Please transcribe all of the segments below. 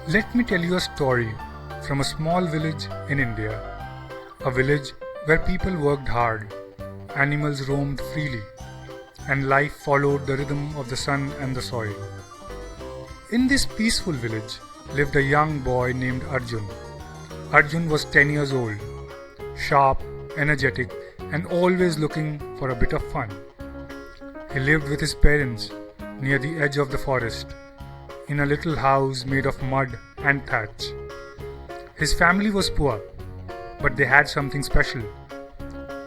Let me tell you a story from a small village in India. A village where people worked hard, animals roamed freely, and life followed the rhythm of the sun and the soil. In this peaceful village lived a young boy named Arjun. Arjun was 10 years old, sharp, energetic, and always looking for a bit of fun. He lived with his parents near the edge of the forest, in a little house made of mud and thatch. His family was poor, but they had something special,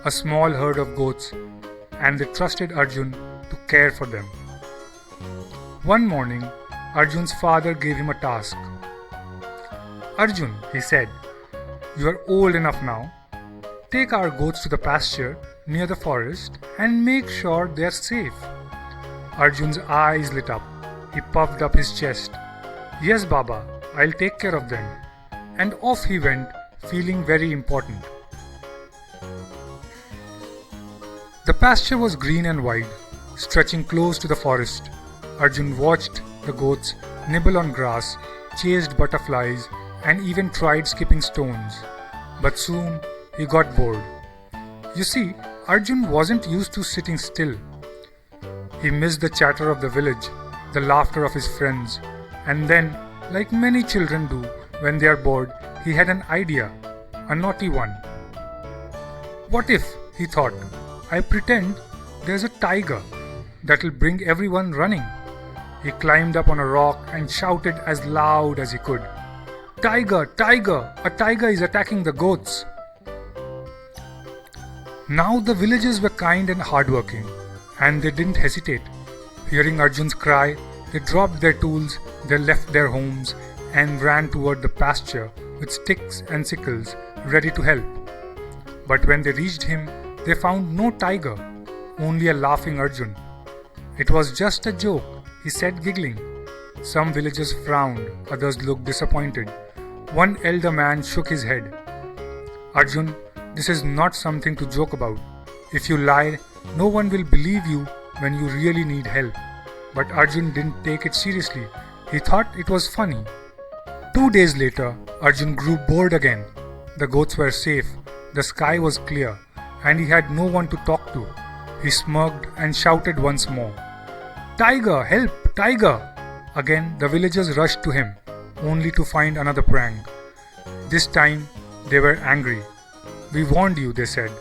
a small herd of goats, and they trusted Arjun to care for them. One morning, Arjun's father gave him a task. "Arjun," he said, "you are old enough now. Take our goats to the pasture near the forest and make sure they are safe." Arjun's eyes lit up. He puffed up his chest. "Yes, Baba, I'll take care of them." And off he went, feeling very important. The pasture was green and wide, stretching close to the forest. Arjun watched the goats nibble on grass, chased butterflies, and even tried skipping stones. But soon he got bored. You see, Arjun wasn't used to sitting still. He missed the chatter of the village, the laughter of his friends, and then, like many children do when they are bored, he had an idea, a naughty one. "What if," he thought, "I pretend there's a tiger that'll bring everyone running?" He climbed up on a rock and shouted as loud as he could, "Tiger! Tiger! A tiger is attacking the goats!" Now the villagers were kind and hardworking, and they didn't hesitate. Hearing Arjun's cry, they dropped their tools, they left their homes, and ran toward the pasture with sticks and sickles, ready to help. But when they reached him, they found no tiger, only a laughing Arjun. "It was just a joke," he said, giggling. Some villagers frowned, others looked disappointed. One elder man shook his head. "Arjun, this is not something to joke about. If you lie, no one will believe you when you really need help." But Arjun didn't take it seriously. He thought it was funny. 2 days later, Arjun grew bored again. The goats were safe, the sky was clear, and he had no one to talk to. He smirked and shouted once more, "Tiger, help! Tiger!" Again, the villagers rushed to him, only to find another prank. This time, they were angry. "We warned you," they said.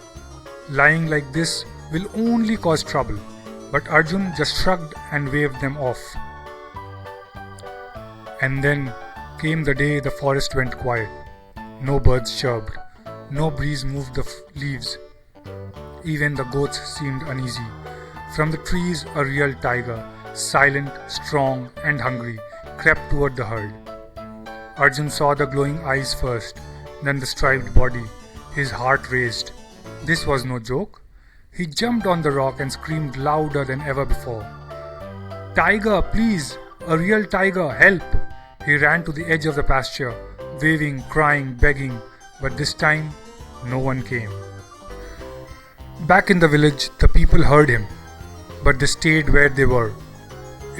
"Lying like this will only cause trouble." But Arjun just shrugged and waved them off. And then came the day the forest went quiet. No birds chirped. No breeze moved the leaves. Even the goats seemed uneasy. From the trees, a real tiger, silent, strong, and hungry, crept toward the herd. Arjun saw the glowing eyes first, then the striped body. His heart raced. This was no joke. He jumped on the rock and screamed louder than ever before. "Tiger, please! A real tiger, help!" He ran to the edge of the pasture, waving, crying, begging, but this time no one came. Back in the village, the people heard him, but they stayed where they were.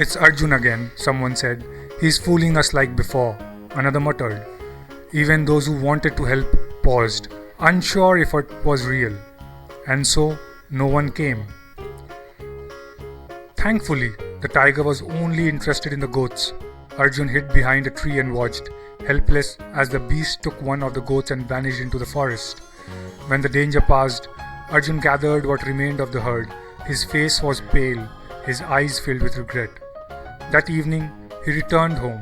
"It's Arjun again," someone said. "He's fooling us like before," another muttered. Even those who wanted to help paused, unsure if it was real. And so, no one came. Thankfully, the tiger was only interested in the goats. Arjun hid behind a tree and watched, helpless as the beast took one of the goats and vanished into the forest. When the danger passed, Arjun gathered what remained of the herd. His face was pale, his eyes filled with regret. That evening, he returned home,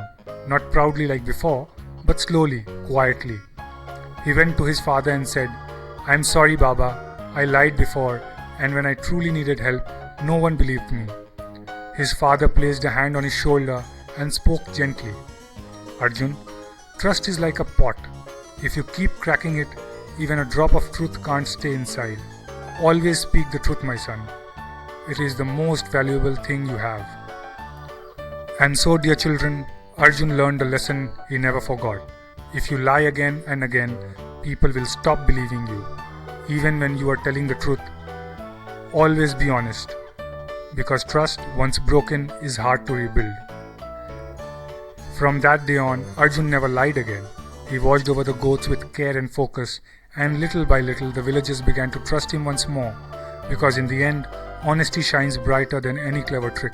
not proudly like before, but slowly, quietly. He went to his father and said, "I'm sorry, Baba. I lied before, and when I truly needed help, no one believed me." His father placed a hand on his shoulder and spoke gently. "Arjun, trust is like a pot. If you keep cracking it, even a drop of truth can't stay inside. Always speak the truth, my son. It is the most valuable thing you have." And so, dear children, Arjun learned a lesson he never forgot. If you lie again and again, people will stop believing you. Even when you are telling the truth, always be honest. Because trust, once broken, is hard to rebuild. From that day on, Arjun never lied again. He watched over the goats with care and focus, and little by little the villagers began to trust him once more, because in the end, honesty shines brighter than any clever trick.